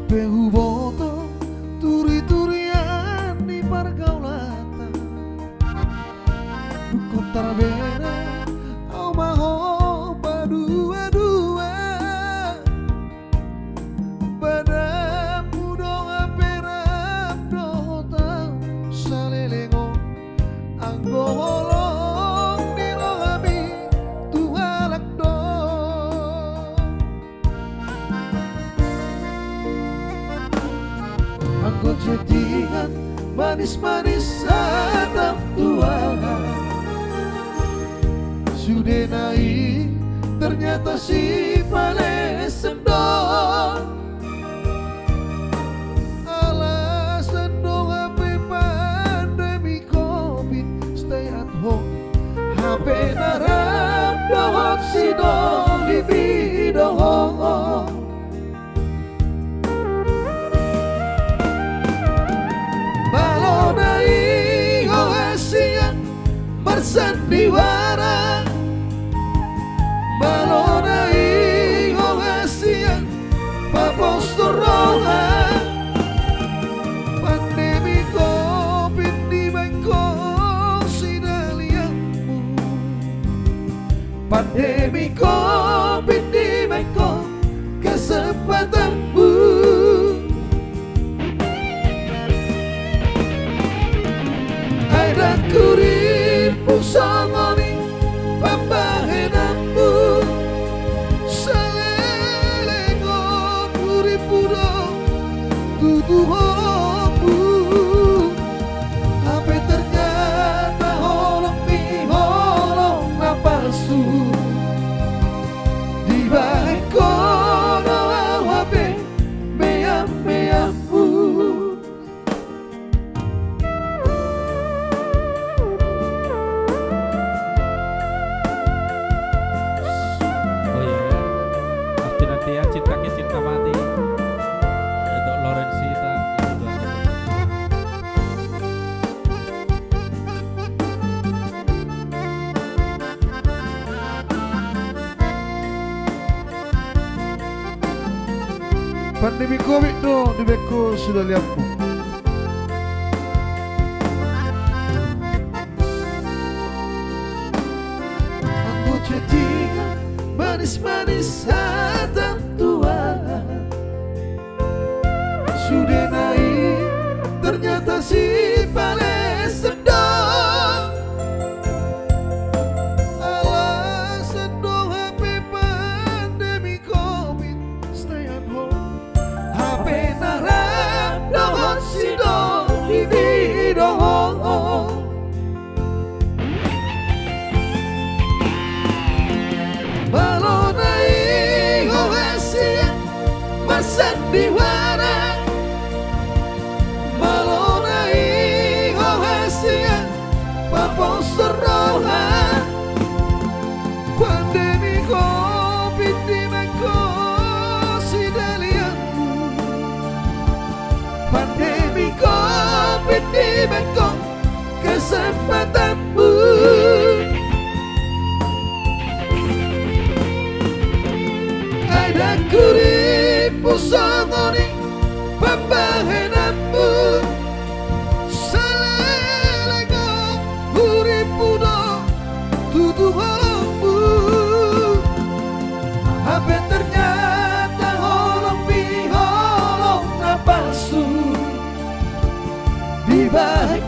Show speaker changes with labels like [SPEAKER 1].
[SPEAKER 1] Behuboto turi-turian di pergaulatan Dukotar bere au maho padua-dua Badam budong aperap dota salelengo anggo holong di rohami tuhalak do Anggo jadian manis-manis atap tuangan Sudah naik ternyata si paling sendok Alas sendok HP pandemi covid stay at home HP narap dohot si dong di bidohong Balonai hoesian bersandiwara Balonai hoesian papostorongan Pandemi covid di Bangkok sidaliamu Pandemi covid di Bangkok kesempatanmu Ada kuripu sangoni pambahenammu Salelengo kuripu do tutuhomu Apa ternyata holong mi holong na palsu Di balik kono awabe meyam-meyammu
[SPEAKER 2] Ya, cinta ke cinta mati untuk Lorenzita
[SPEAKER 1] Pandemi covid no di Beko sudah lihatmu Aku jadi manis-manis atap tua Sudah naik ternyata si paling sedang Alas sedang HP pandemi covid stay at home HP narap dohot si dong di bidohong Balonai hoesian bersandiwara Balonai hoesian papostorongan Pandemi covid di Bangkok sidaliamu Pandemi covid di Bangkok kesempatanmu Ada kuripu sangoni pambahenammu Salelengo kuripu do tutuhomu Apa ternyata holong biholong na palsu Di balik